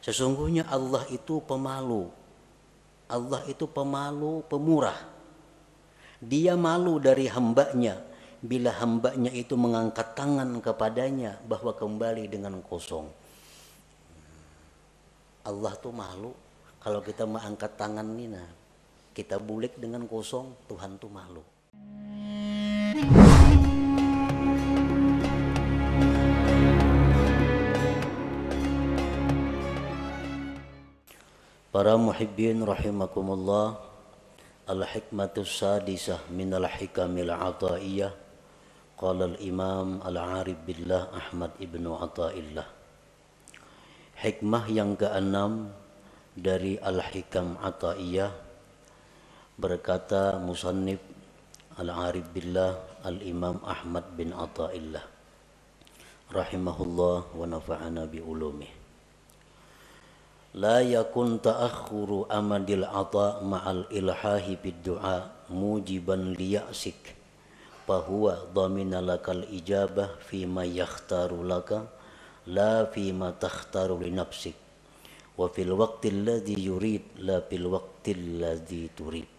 Sesungguhnya Allah itu pemalu. Allah itu pemalu, pemurah. Dia malu dari hambanya bila hambanya itu mengangkat tangan kepadanya bahwa kembali dengan kosong. Allah tuh malu kalau kita mengangkat tangan nih, nah kita bulik dengan kosong, Tuhan tuh malu. Para muhibbin rahimakumullah, al-hikmatus sadisah minal hikamil ataiyah, qala al-imam al-arif billah Ahmad ibnu Athaillah. Hikmah yang keenam dari al-hikam ataiyah, berkata musannif al-arif billah al-imam Ahmad bin Athaillah rahimahullah wa nafa'ana bi ulumih. La yakun ta'akhuru amadil ata ma'al ilhahi bid du'a mujiban liya'sik fahuwa dhamina lakal ijabah fima yakhtaru laka la fima takhtaru li nafsik wa fil waqtil ladzi yurid la fil waqtil ladzi turid.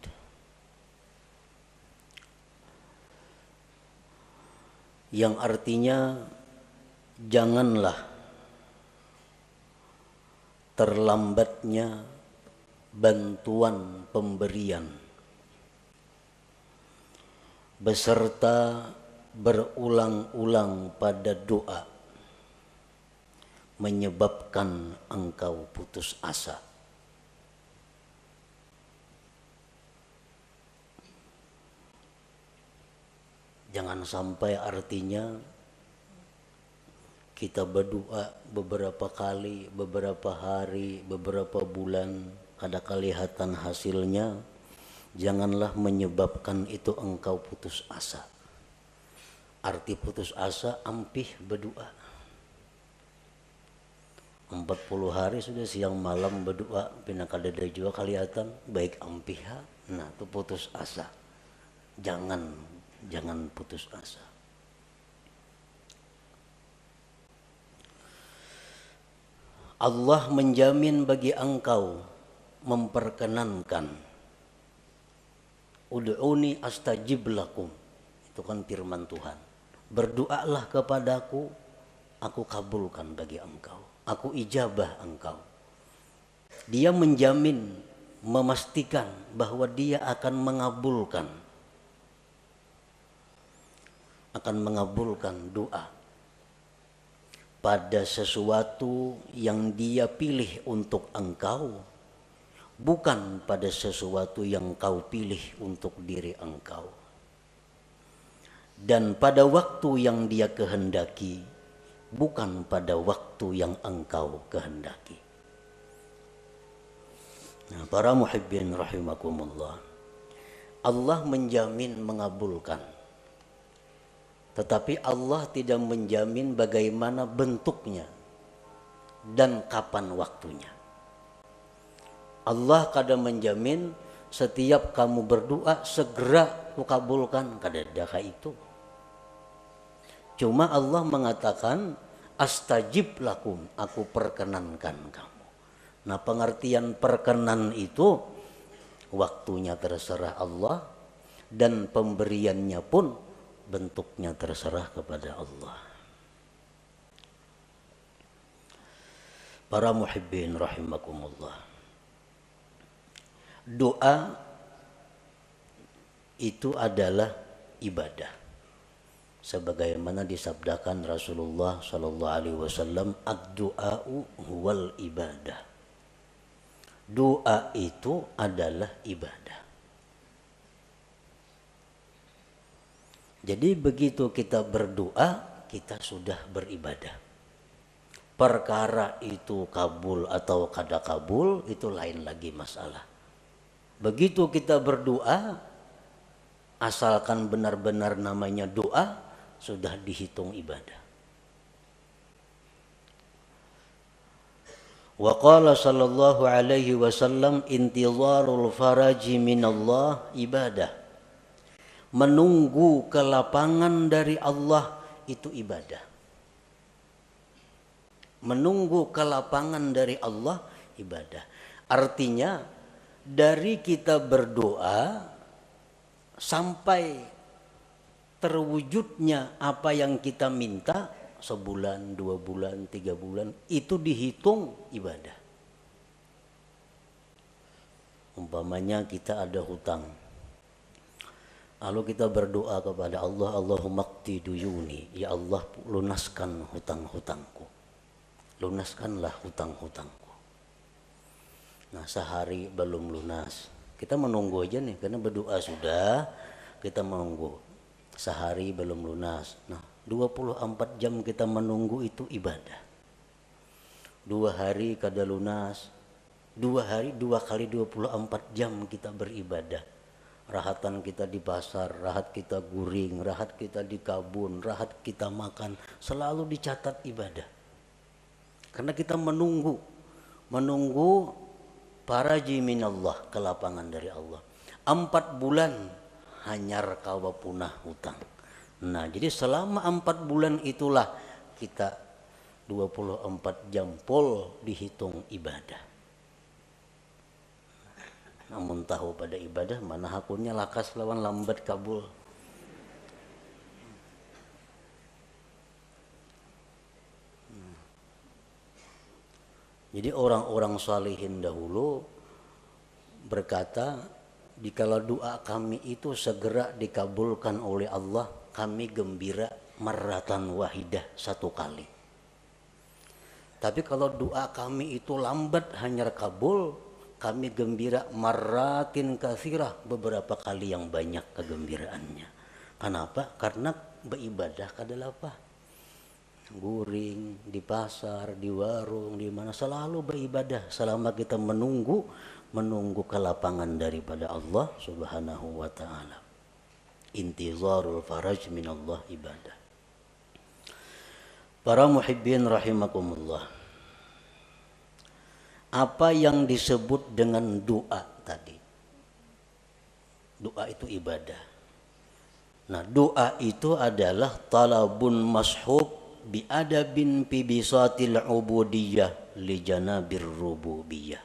Yang artinya janganlah terlambatnya bantuan pemberian beserta berulang-ulang pada doa menyebabkan engkau putus asa. Jangan sampai artinya kita berdoa beberapa kali, beberapa hari, beberapa bulan, kada kelihatan hasilnya, janganlah menyebabkan itu engkau putus asa. Arti putus asa, ampih berdoa. 40 hari sudah siang malam berdoa, pina kada ada juga kelihatan, baik ampih. Nah, itu putus asa. Jangan putus asa. Allah menjamin bagi engkau, memperkenankan. Ud'uni astajib lakum. Itu kan firman Tuhan. Berdoalah kepadaku, aku kabulkan bagi engkau. Aku ijabah engkau. Dia menjamin, memastikan bahwa dia akan mengabulkan. Akan mengabulkan doa pada sesuatu yang dia pilih untuk engkau, bukan pada sesuatu yang kau pilih untuk diri engkau. Dan pada waktu yang dia kehendaki, bukan pada waktu yang engkau kehendaki. Nah, para muhibbin rahimakumullah, Allah menjamin mengabulkan. Tetapi Allah tidak menjamin bagaimana bentuknya dan kapan waktunya. Allah kada menjamin setiap kamu berdoa segera kukabulkan, kada ada itu. Cuma Allah mengatakan astajib lakum, aku perkenankan kamu. Nah, pengertian perkenan itu waktunya terserah Allah dan pemberiannya pun bentuknya terserah kepada Allah. Para muhibbin rahimakumullah, doa itu adalah ibadah. Sebagaimana disabdakan Rasulullah sallallahu alaihi wasallam, ad-du'a'u huwal ibadah. Doa itu adalah ibadah. Jadi begitu kita berdoa, kita sudah beribadah. Perkara itu kabul atau kada kabul, itu lain lagi masalah. Begitu kita berdoa, asalkan benar-benar namanya doa, sudah dihitung ibadah. Wa qala sallallahu alaihi wasallam, intizarul faraji minallah ibadah. Menunggu kelapangan dari Allah itu ibadah. Menunggu kelapangan dari Allah ibadah. Artinya dari kita berdoa sampai terwujudnya apa yang kita minta, sebulan, 2 bulan, 3 bulan, itu dihitung ibadah. Umpamanya kita ada hutang, lalu kita berdoa kepada Allah, Allahumma qdi duyuni, ya Allah lunaskan hutang-hutangku, lunaskanlah hutang-hutangku. Nah sehari belum lunas, kita menunggu aja nih, karena berdoa sudah, kita menunggu. Sehari belum lunas, nah 24 jam kita menunggu itu ibadah. 2 hari kada lunas, 2 hari 2 kali 24 jam kita beribadah. Rahatan kita di pasar, rahat kita guring, rahat kita di kabun, rahat kita makan, selalu dicatat ibadah. Karena kita menunggu paraji minallah, kelapangan dari Allah. 4 bulan hanyar kawa punah hutang. Nah jadi selama 4 bulan itulah kita 24 jam pol dihitung ibadah. Namun tahu pada ibadah mana hakunnya lakas lawan lambat kabul. Jadi orang-orang salihin dahulu berkata, jikalau doa kami itu segera dikabulkan oleh Allah, kami gembira marratan wahidah, 1 kali. Tapi kalau doa kami itu lambat hanya kabul, kami gembira marratin katsirah, beberapa kali yang banyak kegembiraannya. Kenapa? Karena beribadah kadalah apa? Guring di pasar, di warung, di mana selalu beribadah selama kita menunggu kelapangan daripada Allah Subhanahu wa taala. Intizarul faraj minallah ibadah. Para muhibbin rahimakumullah. Apa yang disebut dengan doa tadi? Doa itu ibadah. Nah, doa itu adalah talabun mashub bi adabin fi bisatil ubudiyah li janabir rububiyah.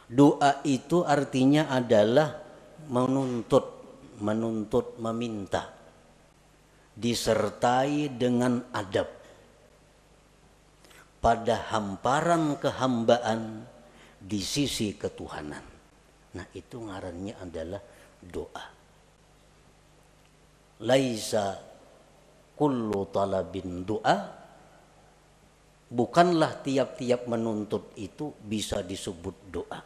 Doa itu artinya adalah menuntut, meminta, disertai dengan adab pada hamparan kehambaan di sisi ketuhanan. Nah itu ngarannya adalah doa. Laisa kullu talabin doa, bukanlah tiap-tiap menuntut itu bisa disebut doa.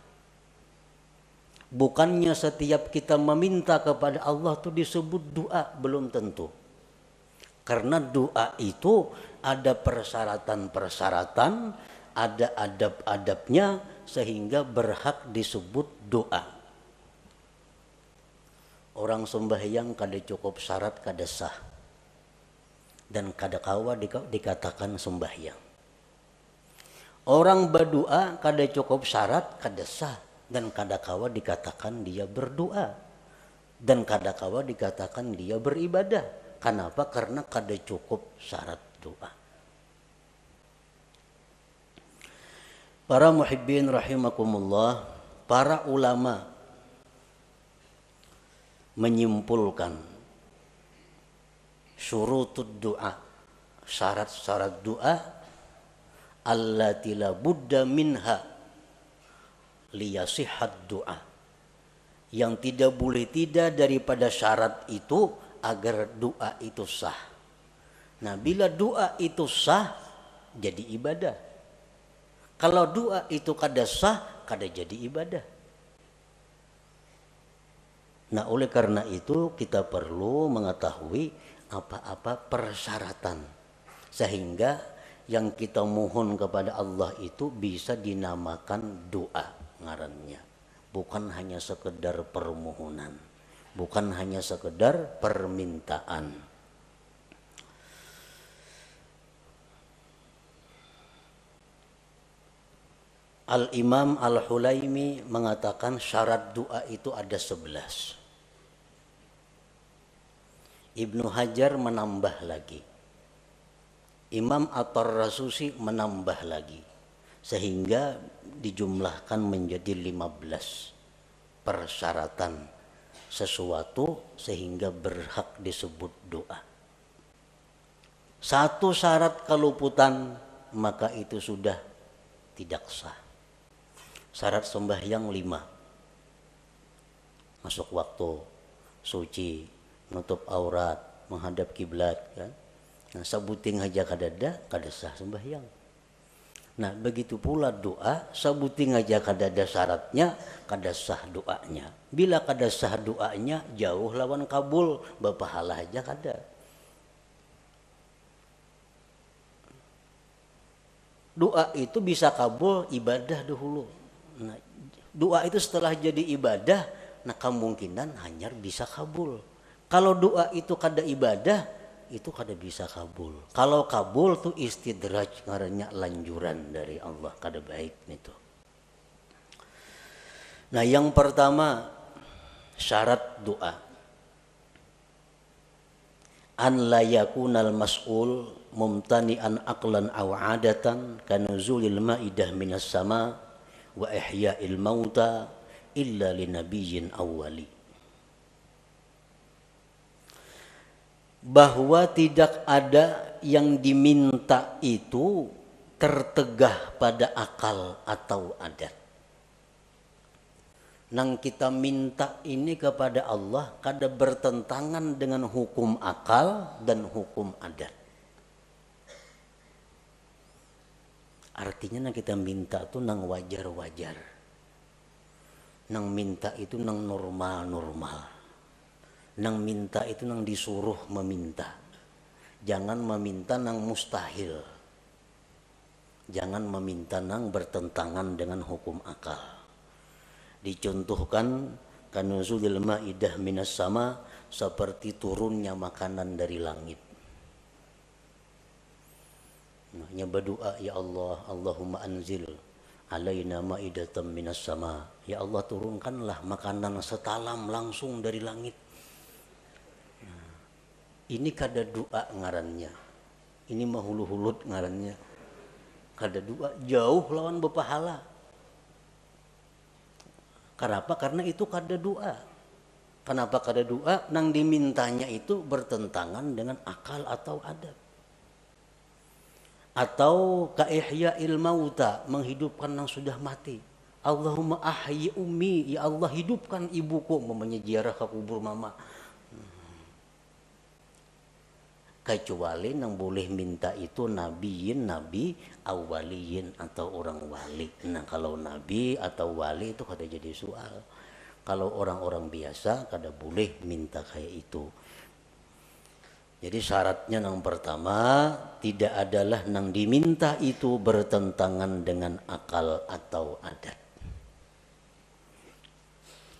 Bukannya setiap kita meminta kepada Allah itu disebut doa, belum tentu. Karena doa itu ada persyaratan-persyaratan, ada adab-adabnya sehingga berhak disebut doa. Orang sembahyang kada cukup syarat kada sah, dan kada kawa dikatakan sembahyang. Orang berdoa kada cukup syarat kada sah, dan kada kawa dikatakan dia berdoa, dan kada kawa dikatakan dia beribadah. Kenapa? Karena kada cukup syarat doa. Para muhibbin rahimakumullah, para ulama menyimpulkan syurutud doa, syarat-syarat doa, allati la budda minha liyasihhat doa, yang tidak boleh tidak daripada syarat itu agar doa itu sah. Nah bila doa itu sah jadi ibadah. Kalau doa itu kada sah kada jadi ibadah. Nah oleh karena itu kita perlu mengetahui apa-apa persyaratan sehingga yang kita mohon kepada Allah itu bisa dinamakan doa ngarannya, bukan hanya sekedar permohonan, bukan hanya sekedar permintaan. Al-Imam Al-Hulaimi mengatakan syarat doa itu ada 11. Ibnu Hajar menambah lagi. Imam At-Tarrasusi menambah lagi sehingga dijumlahkan menjadi 15 persyaratan sesuatu sehingga berhak disebut doa. Satu syarat keluputan maka itu sudah tidak sah. Syarat sembahyang 5. Masuk waktu, suci, nutup aurat, menghadap kiblat kan. Nah, sabuting aja kadada sah sembahyang. Nah, begitu pula doa, sabuting aja kadada syaratnya, kada sah doanya. Bila kada sah doanya, jauh lawan kabul, bapahala aja kada. Doa itu bisa kabul ibadah dahulu. Nah, doa itu setelah jadi ibadah, nah kemungkinan hanya bisa kabul. Kalau doa itu kada ibadah, itu kada bisa kabul. Kalau kabul tuh istidraj, ngarannya lanjuran dari Allah, kada baik itu. Nah, yang pertama syarat doa, an la yakunal mas'ul mumtani'an aqlan aw 'adatan kanuzulil ma'idah minas sama wa ihya'il mauta illa linabiyyin awwali. Bahwa tidak ada yang diminta itu tertegah pada akal atau adat. Nang kita minta ini kepada Allah kada bertentangan dengan hukum akal dan hukum adat. Artinya nang kita minta itu nang wajar-wajar. Nang minta itu nang normal-normal. Nang minta itu nang disuruh meminta. Jangan meminta nang mustahil. Jangan meminta nang bertentangan dengan hukum akal. Dicontohkan kanuzulil ma'idah minas sama, seperti turunnya makanan dari langit. Nah, berdoa, ya Allah, Allahumma anzil alaina ma'idatan minas sama. Ya Allah, turunkanlah makanan setalam langsung dari langit. Ini kada doa ngarannya. Ini mahulu-hulut ngarannya. Kada doa, jauh lawan bepahala. Kenapa? Karena itu kada doa. Kenapa kada doa? Nang dimintanya itu bertentangan dengan akal atau adat. Atau kaihya'il mauta, menghidupkan yang sudah mati. Allahumma ahyi ummi, ya Allah hidupkan ibuku, mamanya ziarah ke kubur mama. Kecuali yang boleh minta itu nabiyin, nabi awaliyin atau orang wali. Nah, kalau nabi atau wali itu kada jadi soal. Kalau orang-orang biasa kada boleh minta kayak itu. Jadi syaratnya yang pertama, tidak adalah yang diminta itu bertentangan dengan akal atau adat.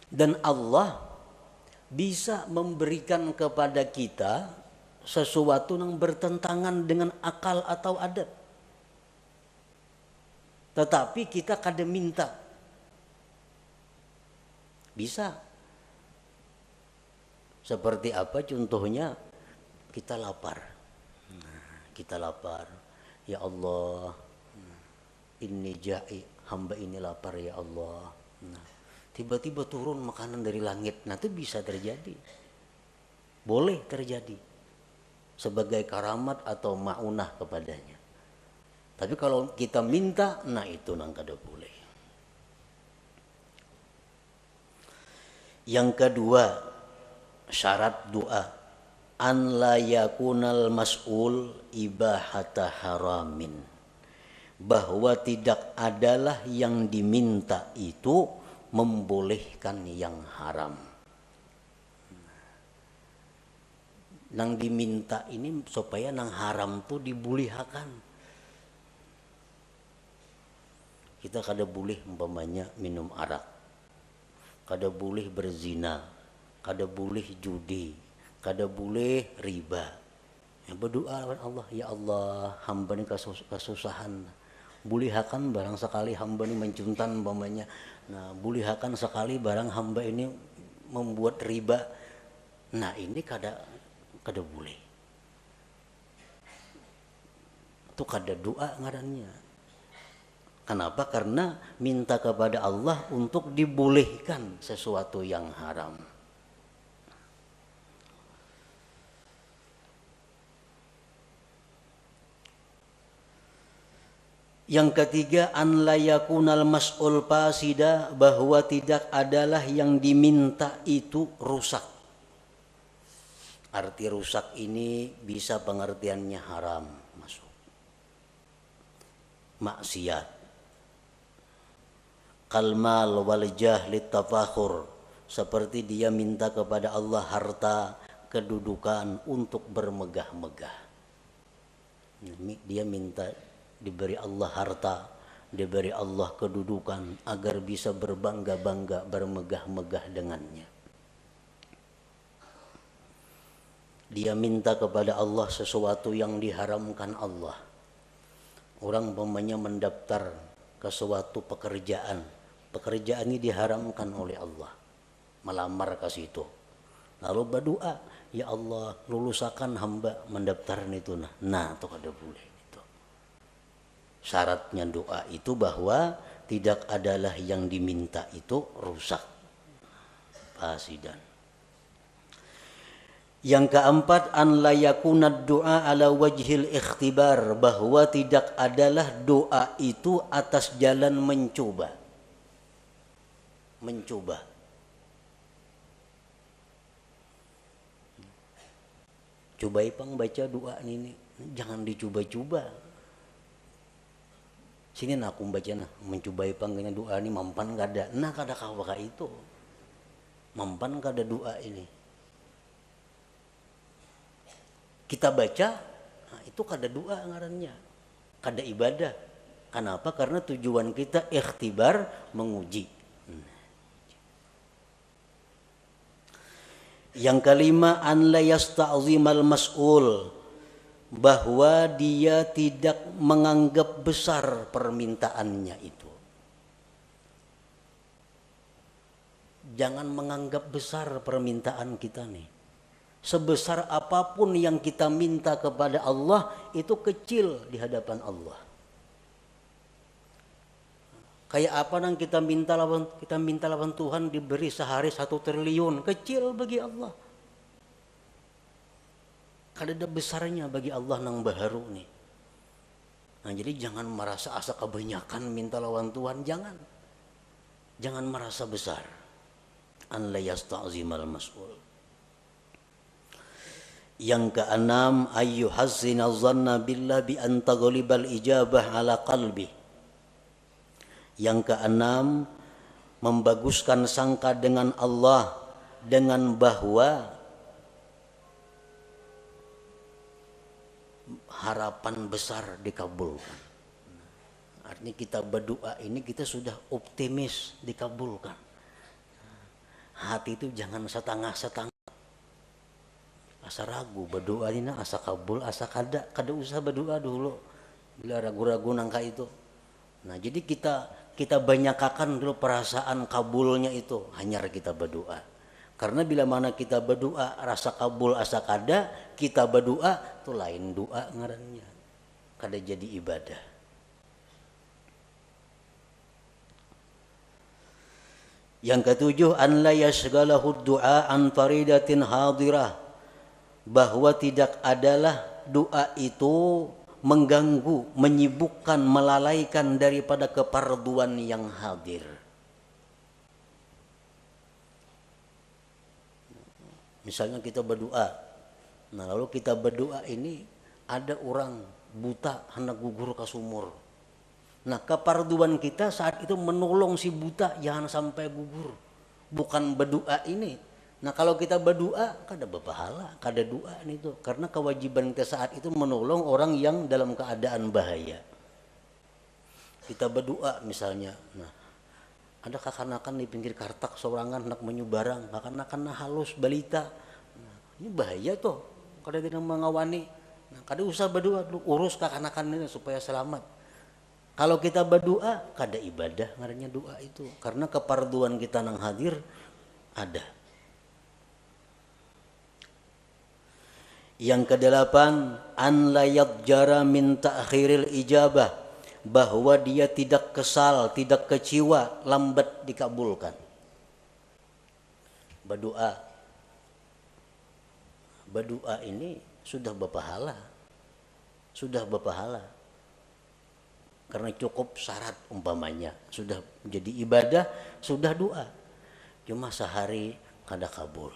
Dan Allah bisa memberikan kepada kita sesuatu yang bertentangan dengan akal atau adat. Tetapi kita kada minta. Bisa. Seperti apa contohnya? Kita lapar. Kita lapar. Ya Allah, inni ja'i, hamba ini lapar ya Allah. Tiba-tiba turun makanan dari langit. Nah, itu bisa terjadi. Boleh terjadi. Sebagai karamat atau ma'unah kepadanya. Tapi kalau kita minta, nah itu nang kada boleh. Yang kedua, syarat doa, an la yakunal mas'ul ibahata haramin. Bahwa tidak adalah yang diminta itu membolehkan yang haram. Nang diminta ini supaya nang haram tuh dibulihakan. Kita kada boleh umpamanya minum arak, kada boleh berzina, kada boleh judi, kada boleh riba. Ya, berdoa kepada Allah, ya Allah, hamba ini kesusahan. Bulihakan barang sekali hamba ini mencuntan umpamanya. Nah, bulihakan sekali barang hamba ini membuat riba. Nah, ini kada boleh. itu kada doa ngarannya. Kenapa? Karena minta kepada Allah untuk dibolehkan sesuatu yang haram. Yang ketiga, an la yakunal mas'ul fasida, bahwa tidak adalah yang diminta itu rusak. Arti rusak ini bisa pengertiannya haram, masuk maksiat. Kalmal wal jah litafakhur, seperti dia minta kepada Allah harta, kedudukan untuk bermegah-megah. Dia minta diberi Allah harta, diberi Allah kedudukan agar bisa berbangga-bangga, bermegah-megah dengannya. Dia minta kepada Allah sesuatu yang diharamkan Allah. Orang umpamanya mendaftar ke suatu pekerjaan, pekerjaan ini diharamkan oleh Allah, melamar ke situ. Lalu berdoa, ya Allah lulusakan hamba mendaftar itu. Nah itu kada boleh. Syaratnya doa itu bahwa tidak adalah yang diminta itu rusak, fasidan. Yang keempat, an la yakuna doa ala wajhil ikhtibar, bahwa tidak adalah doa itu atas jalan mencoba. Coba ipang baca doa ini, jangan dicoba-coba. Sini aku baca mencobai panggilnya doa ini mampan kada. Nah kada kawaka itu. Mampan kada doa ini. Kita baca, nah itu kada doa ngarannya. Kada ibadah. Kenapa? Karena tujuan kita ikhtibar, menguji. Yang kelima, an la yasta'zimal mas'ul, bahwa dia tidak menganggap besar permintaannya itu. Jangan menganggap besar permintaan kita nih. Sebesar apapun yang kita minta kepada Allah itu kecil di hadapan Allah. Kayak apa nang kita minta lawan Tuhan diberi sehari 1 triliun, kecil bagi Allah. Kada ada besarnya bagi Allah nang baharu nih. Nah jadi jangan merasa asa kebanyakan minta lawan Tuhan, jangan merasa besar. An la yasta'zimal mas'ul. Yang keenam, ayyuhazzina dhanna billah bi an taghlibal ijabah ala qalbi. Yang keenam, membaguskan sangka dengan Allah dengan bahwa harapan besar dikabulkan. Artinya kita berdoa ini kita sudah optimis dikabulkan. Hati itu jangan setengah-setengah. Asa ragu berdoa ini asa kabul, asa kada usah berdoa dulu. Bila ragu-ragu nangka itu. Nah, jadi kita banyakakan dulu perasaan kabulnya itu, hanya kita berdoa. Karena bila mana kita berdoa rasa kabul asa kada, kita berdoa itu lain doa ngarannya. Kada jadi ibadah. Yang ketujuh, an la yashghalahu du'a an faridatin hadirah, bahwa tidak adalah doa itu mengganggu, menyibukkan, melalaikan daripada keparduan yang hadir. Misalnya kita berdoa, nah lalu kita berdoa ini ada orang buta hendak gugur ke sumur. Nah keparduan kita saat itu menolong si buta jangan sampai gugur, bukan berdoa ini. Nah kalau kita berdoa kada berpahala, kada doa itu, karena kewajiban kita saat itu menolong orang yang dalam keadaan bahaya. Kita berdoa misalnya, nah ada kakanakan di pinggir kartak sorangan hendak menyubarang, kakanakan halus balita. Nah, ini bahaya tuh, kada tidak mengawani. Nah, kada usah berdoa, urus kakanakan ini supaya selamat. Kalau kita berdoa, kada ibadah ngarannya doa itu, karena keparduan kita nang hadir ada. Yang kedelapan, an la yadjara min ta'khiril ijabah, bahwa dia tidak kesal, tidak kecewa lambat dikabulkan. Berdoa ini sudah berpahala. Karena cukup syarat umpamanya, sudah jadi ibadah, sudah doa. Cuma sehari kada kabul,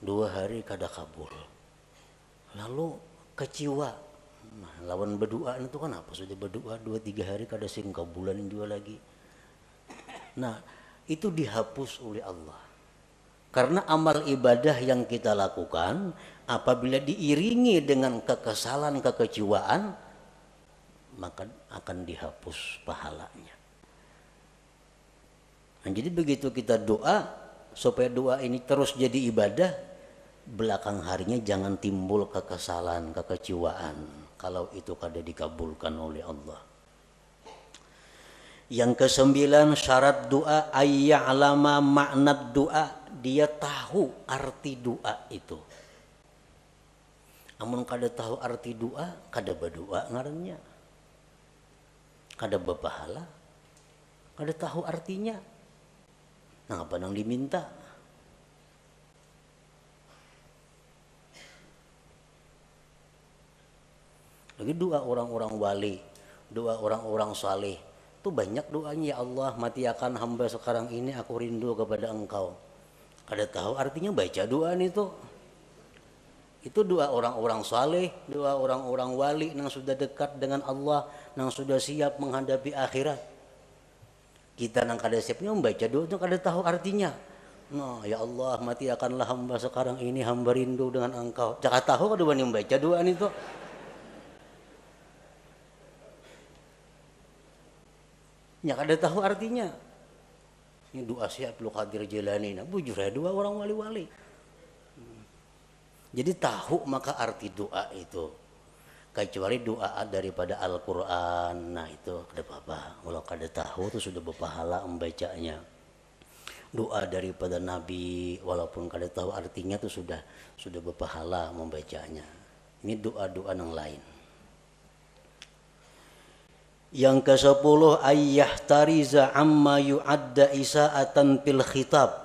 2 hari kada kabul, lalu kecewa. Nah, lawan berdoa itu kan apa? Sudah berdoa 2-3 hari kada sing kabulan juga lagi. Nah, itu dihapus oleh Allah. Karena amal ibadah yang kita lakukan apabila diiringi dengan kekesalan, kekecewaan, maka akan dihapus pahalanya. Nah, jadi begitu kita doa, supaya doa ini terus jadi ibadah, belakang harinya jangan timbul kekesalan, kekecewaan kalau itu kada dikabulkan oleh Allah. Yang ke-9, syarat doa ayya'lama makna doa, dia tahu arti doa itu. Amun kada tahu arti doa, kada berdoa ngarannya, kada berpahala, kada tahu artinya. Nah, apa nang diminta? Lagi doa orang-orang wali, doa orang-orang saleh, itu banyak doanya. Ya Allah, matiakan hamba sekarang ini, aku rindu kepada Engkau. Kada tahu artinya baca doa itu. Itu doa orang-orang saleh, doa orang-orang wali yang sudah dekat dengan Allah, yang sudah siap menghadapi akhirat. Kita nang kada siapnya membaca doa itu kada tahu artinya. Nah, ya Allah, matiakanlah hamba sekarang ini, hamba rindu dengan Engkau. Jangan tahu kada wani membaca doa itu. Ya kada tahu artinya. Ini doa si Abdul Qadir Jilani, nah bujur ya doa orang wali-wali. Jadi tahu maka arti doa itu. Kecuali doa daripada Al-Quran, nah itu kada apa-apa. Kalau kada tahu itu sudah berpahala membacanya. Doa daripada Nabi, walaupun kada tahu artinya itu sudah berpahala membacanya. Ini doa-doa yang lain. Yang ke-10, ayyahtariza amma yu'adda isa'atan fil khitab,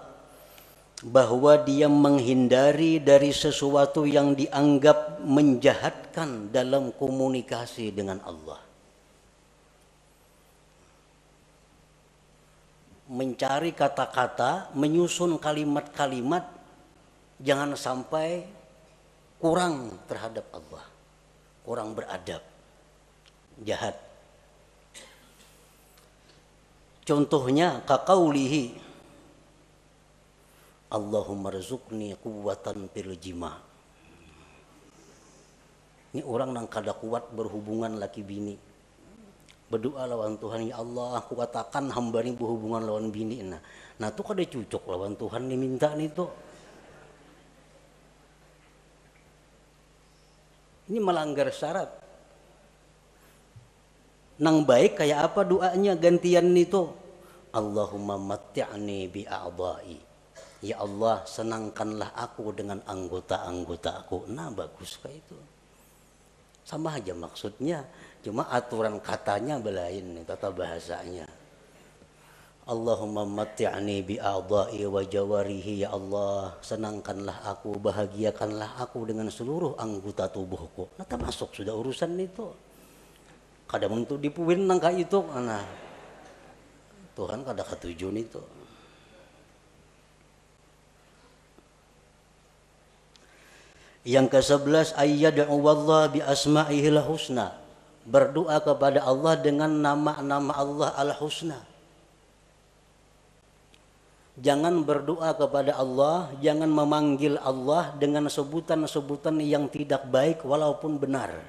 bahwa dia menghindari dari sesuatu yang dianggap menjahatkan dalam komunikasi dengan Allah. Mencari kata-kata, menyusun kalimat-kalimat, jangan sampai kurang terhadap Allah, kurang beradab, jahat. Contohnya kaqaulihi Allahumma rzuqni quwwatan fil jima'. Ini orang yang kada kuat berhubungan laki bini, berdoa lawan Tuhan, ya Allah kuatakan hamba ini berhubungan lawan bini. Nah itu kada cocok lawan Tuhan diminta itu. Ini melanggar syarat. Nang baik kayak apa doanya gantian itu? Allahumma matti'ni bi a'dha'i. Ya Allah, senangkanlah aku dengan anggota-anggota aku. Nah, bagus kayak itu. Sama aja maksudnya, cuma aturan katanya belain, tata bahasanya. Allahumma matti'ni bi a'dha'i wa jawarihi. Ya Allah, senangkanlah aku, bahagiakanlah aku dengan seluruh anggota tubuhku. Nah, termasuk sudah urusan itu. Kadang untuk dipuin nangka itu, nah Tuhan kada ketujuan itu. Yang ke-11, ayyad'u wallah bi asma'ihil husna, berdoa kepada Allah dengan nama-nama Allah al-husna. Jangan berdoa kepada Allah, jangan memanggil Allah dengan sebutan-sebutan yang tidak baik walaupun benar.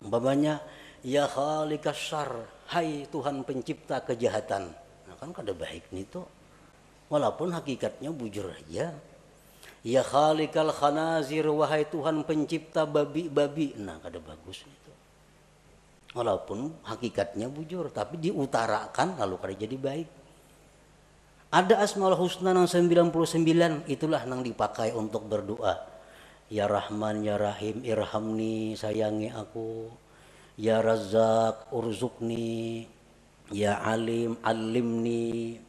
Umpamanya, ya khaliqas syarr, hai Tuhan pencipta kejahatan. Nah kan kada baik nih tuh. Walaupun hakikatnya bujur aja. Ya khaliqal khanazir, wahai Tuhan pencipta babi-babi. Nah kada bagus itu. Walaupun hakikatnya bujur, tapi diutarakan lalu kada jadi baik. Ada asmaul husna yang 99, itulah yang dipakai untuk berdoa. Ya Rahman, Ya Rahim, irhamni, sayangi aku. Ya Razzaq, urzukni. Ya Alim, alimni.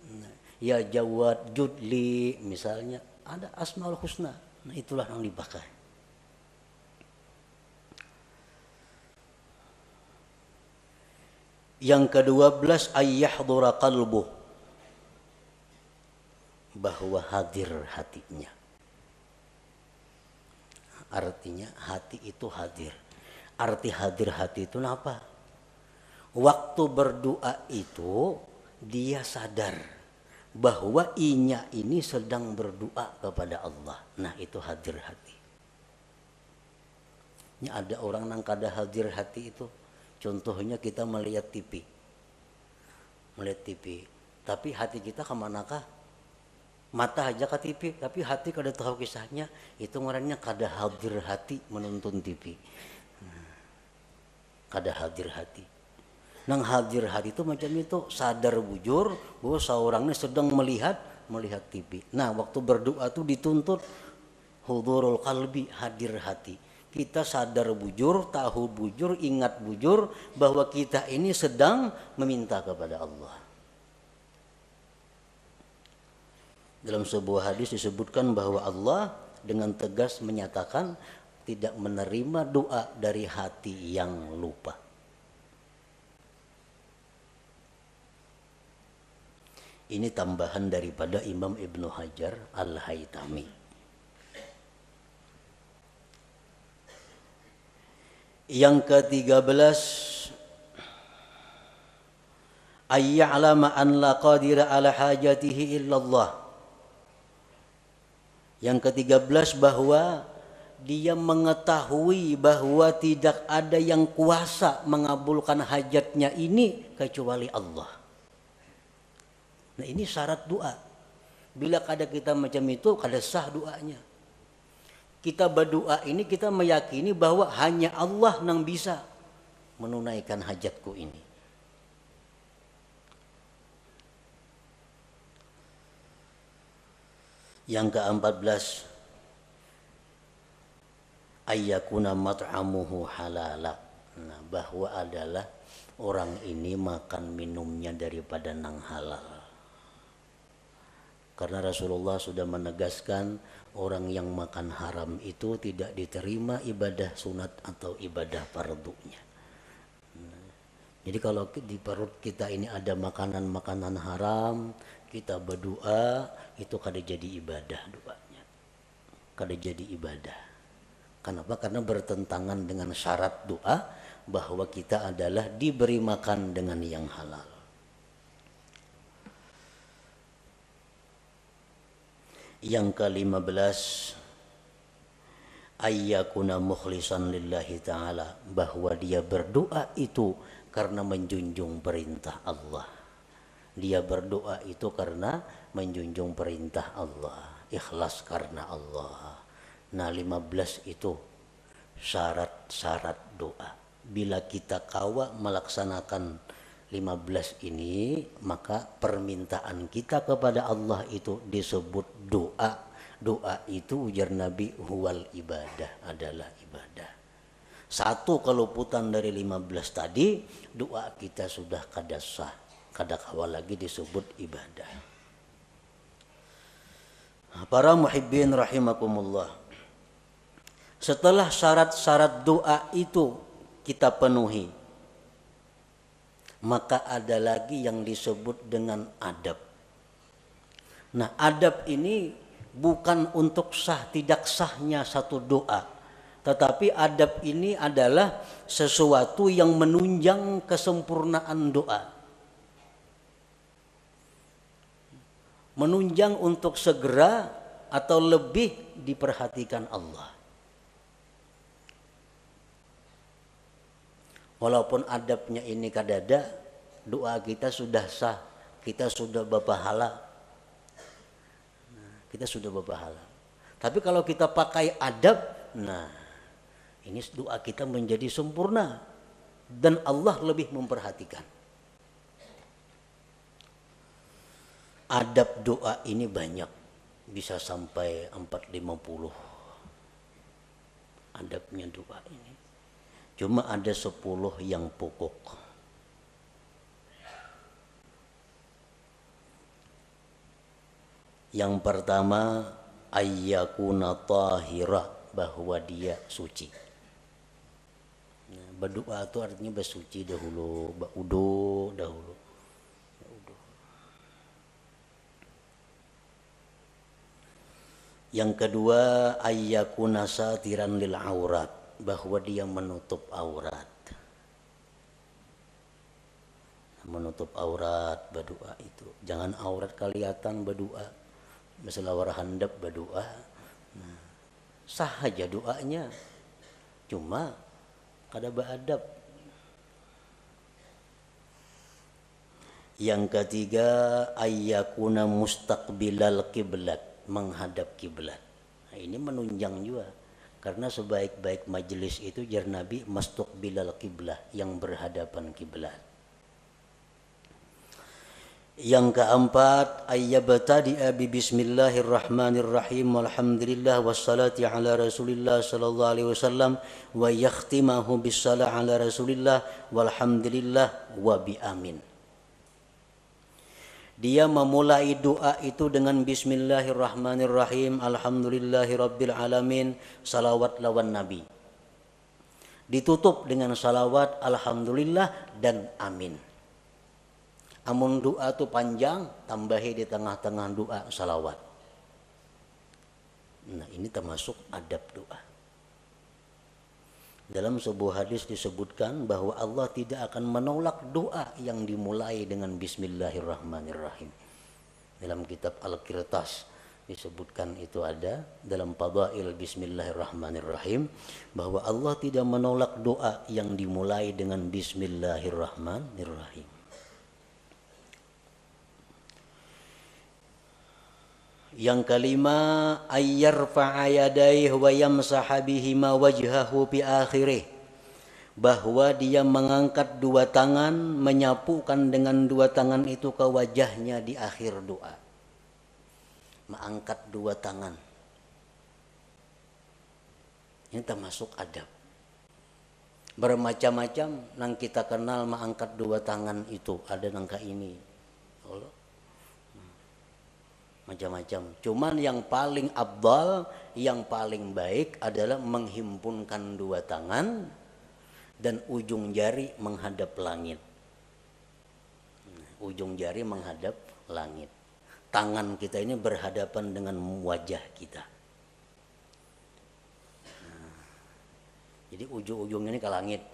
Ya Jawad, judli. Misalnya ada Asmaul Husna. Nah itulah yang dipakai. Yang ke-12 ayyahdura qalbuh, bahwa hadir hatinya. Artinya hati itu hadir. Arti hadir hati itu apa? Waktu berdoa itu dia sadar bahwa inya ini sedang berdoa kepada Allah. Nah itu hadir hati. Ini ada orang yang kada hadir hati itu. Contohnya kita melihat TV. Melihat TV. Tapi hati kita kemanakah? Mata aja ke TV, tapi hati kada tahu kisahnya. Itu orangnya kada hadir hati menonton TV. Kada hadir hati. Nang hadir hati itu macam itu, sadar bujur bahwa seorangnya sedang melihat TV. Nah, waktu berdoa itu dituntut hudurul qalbi, hadir hati. Kita sadar bujur, tahu bujur, ingat bujur bahwa kita ini sedang meminta kepada Allah. Dalam sebuah hadis disebutkan bahwa Allah dengan tegas menyatakan tidak menerima doa dari hati yang lupa. Ini tambahan daripada Imam Ibnu Hajar Al-Haytami. Yang ke-13 ayya'lama an la qadira ala hajatihi illallah. Yang ke-13 bahwa dia mengetahui bahwa tidak ada yang kuasa mengabulkan hajatnya ini kecuali Allah. Nah ini syarat doa. Bila kada kita macam itu, kada sah doanya. Kita berdoa ini kita meyakini bahwa hanya Allah yang bisa menunaikan hajatku ini. Yang ke-14 ayyakuna mat'amuhu halala. Nah, bahwa adalah orang ini makan minumnya daripada nang halal. Karena Rasulullah sudah menegaskan orang yang makan haram itu tidak diterima ibadah sunat atau ibadah fardunya. Jadi kalau di perut kita ini ada makanan-makanan haram, kita berdoa itu kada jadi ibadah doanya. Kada jadi ibadah. Kenapa? Karena bertentangan dengan syarat doa bahwa kita adalah diberi makan dengan yang halal. Yang ke-15 ayyakuna mukhlisan lillahi ta'ala, bahwa dia berdoa itu karena menjunjung perintah Allah. Dia berdoa itu karena menjunjung perintah Allah, ikhlas karena Allah. Nah 15 itu syarat-syarat doa. Bila kita kawa melaksanakan 15 ini, maka permintaan kita kepada Allah itu disebut doa. Doa itu ujar Nabi huwal ibadah, adalah ibadah. Satu keluputan dari 15 tadi, doa kita sudah kada sah, kada kawa lagi disebut ibadah. Para muhibbin rahimakumullah, setelah syarat-syarat doa itu kita penuhi, maka ada lagi yang disebut dengan adab. Nah adab ini bukan untuk sah tidak sahnya satu doa, tetapi adab ini adalah sesuatu yang menunjang kesempurnaan doa, menunjang untuk segera atau lebih diperhatikan Allah. Walaupun adabnya ini kadada, doa kita sudah sah, kita sudah berpahala. Kita sudah berpahala. Tapi kalau kita pakai adab, nah ini doa kita menjadi sempurna dan Allah lebih memperhatikan. Adab doa ini banyak, bisa sampai 450. adabnya doa ini. Cuma ada 10 yang pokok. Yang pertama, ayyakuna tahira, bahwa dia suci. Nah, berdoa itu artinya bersuci dahulu, berudu dahulu. Yang kedua, ayyakuna satiran lil aurat, bahwa dia menutup aurat. Menutup aurat berdoa itu. Jangan aurat kelihatan berdoa. Masalah warah handap berdoa. Nah, sah aja doanya. Cuma kada beradab. Yang ketiga, ayyakuna mustaqbilal kiblat, menghadap kiblat. Nah, ini menunjang juga karena sebaik-baik majelis itu jar Nabi mustaqbilal kiblah, yang berhadapan kiblat. Yang keempat, ayyabtadi'a bi bismillahirrahmanirrahim walhamdulillah wassalati ala rasulillah sallallahu alaihi wasallam wa yakhtimahu bis salah ala rasulillah walhamdulillah wa bi amin. Dia memulai doa itu dengan bismillahirrahmanirrahim, alhamdulillahirabbil alamin, salawat lawan nabi. Ditutup dengan salawat, alhamdulillah dan amin. Amun doa tu panjang, tambahi di tengah-tengah doa salawat. Nah, ini termasuk adab doa. Dalam sebuah hadis disebutkan bahwa Allah tidak akan menolak doa yang dimulai dengan bismillahirrahmanirrahim. Dalam kitab Al-Qirtas disebutkan itu ada dalam Fadail bismillahirrahmanirrahim bahwa Allah tidak menolak doa yang dimulai dengan bismillahirrahmanirrahim. Yang kelima, ayyarfa'a yadayhi wa yamsaha bihima wajhahu bi akhirih, bahwa dia mengangkat dua tangan, menyapukan dengan dua tangan itu ke wajahnya di akhir doa. Mengangkat dua tangan. Ini termasuk adab. Bermacam-macam nang kita kenal mengangkat dua tangan itu, ada nangka ini. Macam-macam. Cuman yang paling afdal, yang paling baik adalah menghimpunkan dua tangan dan ujung jari menghadap langit. Ujung jari menghadap langit. Tangan kita ini berhadapan dengan wajah kita. Jadi ujung-ujungnya ini ke langit.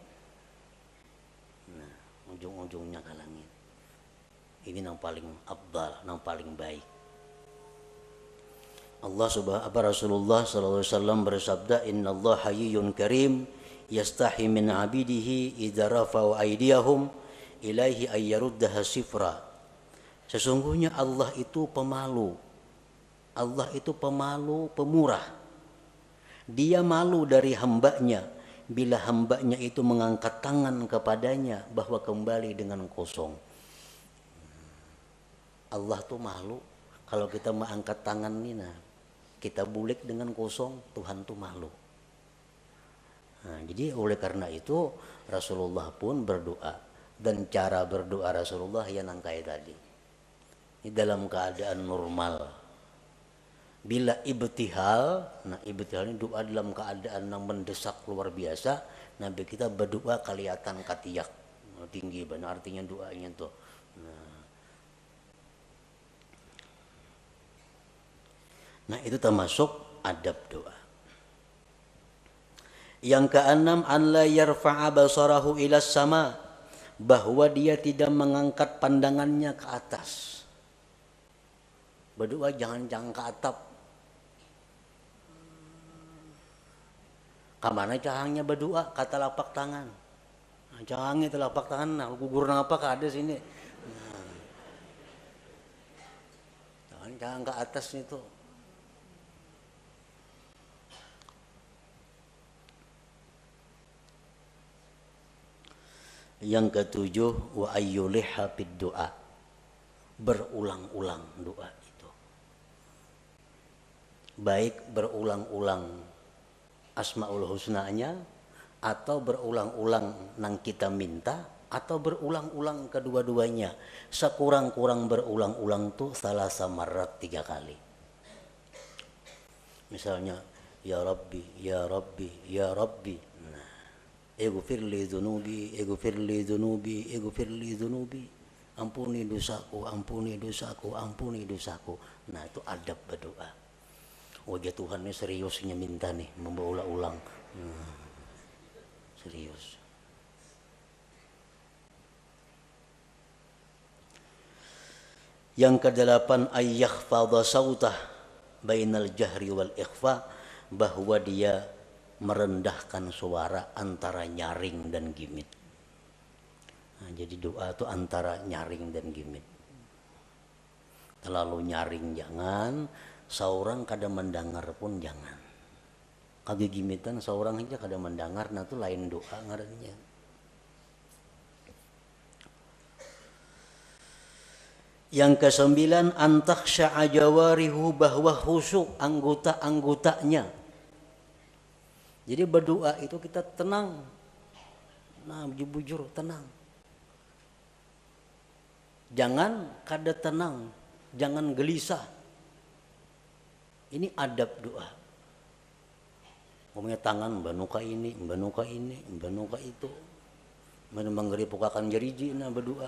Nah, ujung-ujungnya ke langit. Ini yang paling afdal, yang paling baik. Rasulullah sallallahu alaihi wasallam bersabda, "Innallaha hayyun karim yastahi min 'abidihi idza rafa'u aydiyahum ilaihi ay yaruddaha sifra." Sesungguhnya Allah itu pemalu. Allah itu pemalu, pemurah. Dia malu dari hambanya bila hambanya itu mengangkat tangan kepadanya bahwa kembali dengan kosong. Allah tuh malu kalau kita mengangkat tangan ini, nah, kita bulik dengan kosong, Tuhan tuh malu. Nah, jadi oleh karena itu Rasulullah pun berdoa, dan cara berdoa Rasulullah yang nangkai tadi. Ini dalam keadaan normal. Bila ibtihal, nah ibtihal ini doa dalam keadaan yang mendesak luar biasa, Nabi kita berdoa kelihatan katiak tinggi, benar artinya doanya tuh. Nah, itu termasuk adab doa. Yang keenam, an la yarfa'a basarahu ila sama, bahwa dia tidak mengangkat pandangannya ke atas. Berdoa jangan ke atap. Kamana cahangnya berdoa, kata lapak tangan. Nah, cahangnya telapak tangan, nah gugur apa kada sini. Nah, jangan ke atas itu. Yang ketujuh, wa ayyuliha bid doa, berulang-ulang doa itu. Baik berulang-ulang Asmaul Husna-nya, atau berulang-ulang nang kita minta, atau berulang-ulang kedua-duanya. Sekurang-kurang berulang-ulang tuh salah samarat 3 kali. Misalnya ya Rabbi, ya Rabbi, ya Rabbi. Nah, ighfir li dzunubi, ighfir li dzunubi, ighfir li dzunubi. Ampuni dosaku, ampuni dosaku, ampuni dosaku. Nah, itu adab berdoa. Oh ya Tuhan ini seriusnya minta nih, memberulang-ulang. Serius. Yang ke-8, ayyakhfadha sautah bainal jahri wal ikhfa, bahwa dia merendahkan suara antara nyaring dan gimit. Nah, jadi doa itu antara nyaring dan gimit. Terlalu nyaring jangan, seorang kada mendengar pun jangan. Kagak gimitan seorang aja kada mendengar, nah itu lain doa ngarannya. Yang ke-9, antakhsha'a jawarihu, bahwa khusyuk anggota-anggotanya. Jadi berdoa itu kita tenang. Nah, bujur tenang. Jangan kada tenang, jangan gelisah. Ini adab doa. Umumnya tangan banuka ini, banuka ini, banuka itu. Menembang pukakan jeriji nah berdoa.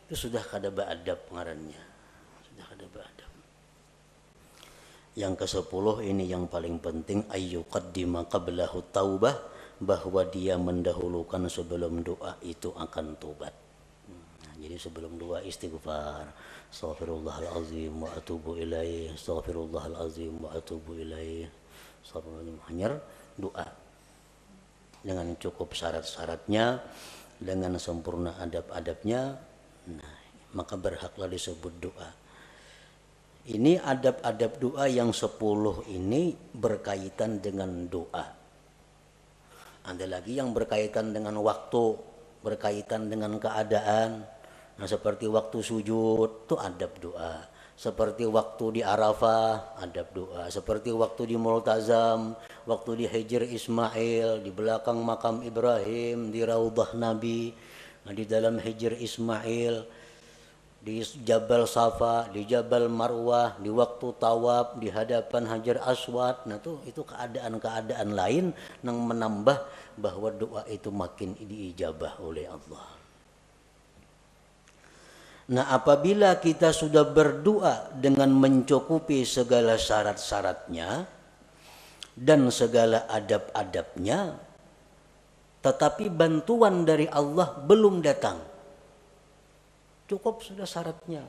Itu sudah kada beadab ngarannya. Sudah kada beadab. Yang ke-10 ini yang paling penting, ayyuqaddima qablahu taubah, bahwa dia mendahulukan sebelum doa itu akan tobat. Nah, jadi sebelum doa istighfar, astaghfirullahalazim wa atubu ilaih, astaghfirullahalazim wa atubu ilaih. Hanya doa dengan cukup syarat-syaratnya, dengan sempurna adab-adabnya, nah, maka berhaklah disebut doa. Ini adab-adab doa yang 10 ini berkaitan dengan doa. Ada lagi yang berkaitan dengan waktu, berkaitan dengan keadaan. Nah, seperti waktu sujud itu adab doa. Seperti waktu di Arafah adab doa. Seperti waktu di Multazam, waktu di Hijr Ismail, di belakang makam Ibrahim, di Raudhah Nabi, di dalam Hijr Ismail, di Jabal Safa, di Jabal Marwah, di waktu tawaf, di hadapan Hajar Aswad. Nah itu keadaan-keadaan lain yang menambah bahwa doa itu makin diijabah oleh Allah. Nah, apabila kita sudah berdoa dengan mencukupi segala syarat-syaratnya dan segala adab-adabnya, tetapi bantuan dari Allah belum datang, cukup sudah syaratnya,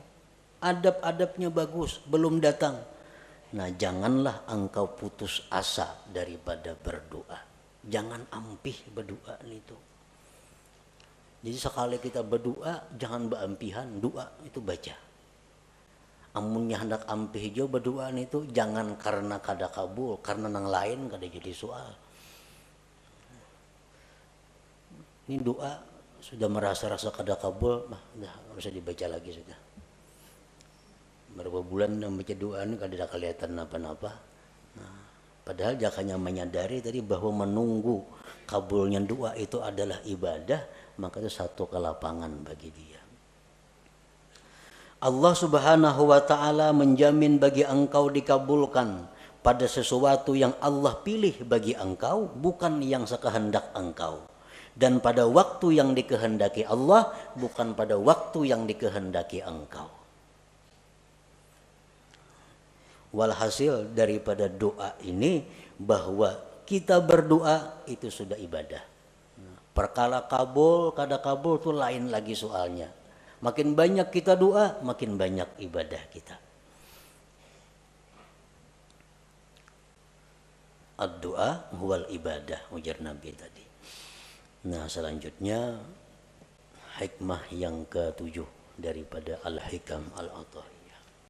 adab-adabnya bagus, belum datang. Nah, janganlah engkau putus asa daripada berdoa. Jangan ampih berdoa itu. Jadi sekali kita berdoa, jangan beampihan, doa itu baca. Amunnya hendak ampih jo berdoa itu, jangan karena kada kabul, karena nang lain kada jadi soal. Ini doa sudah merasa-rasa kada kabul, dah nggak usah dibaca lagi sudah. Berapa bulan membaca doa ini kada ada kelihatan apa-apa. Nah, padahal jakanya menyadari tadi bahwa menunggu kabulnya doa itu adalah ibadah, maka itu satu kelapangan bagi dia. Allah Subhanahu wa ta'ala menjamin bagi engkau dikabulkan pada sesuatu yang Allah pilih bagi engkau, bukan yang sekehendak engkau. Dan pada waktu yang dikehendaki Allah, bukan pada waktu yang dikehendaki engkau. Walhasil daripada doa ini, bahwa kita berdoa itu sudah ibadah. Perkara kabul, kada kabul itu lain lagi soalnya. Makin banyak kita doa, makin banyak ibadah kita. Ad-doa huwal ibadah, ujar Nabi tadi. Nah, selanjutnya hikmah yang ke-7 daripada Al-Hikam Al-Ata'i.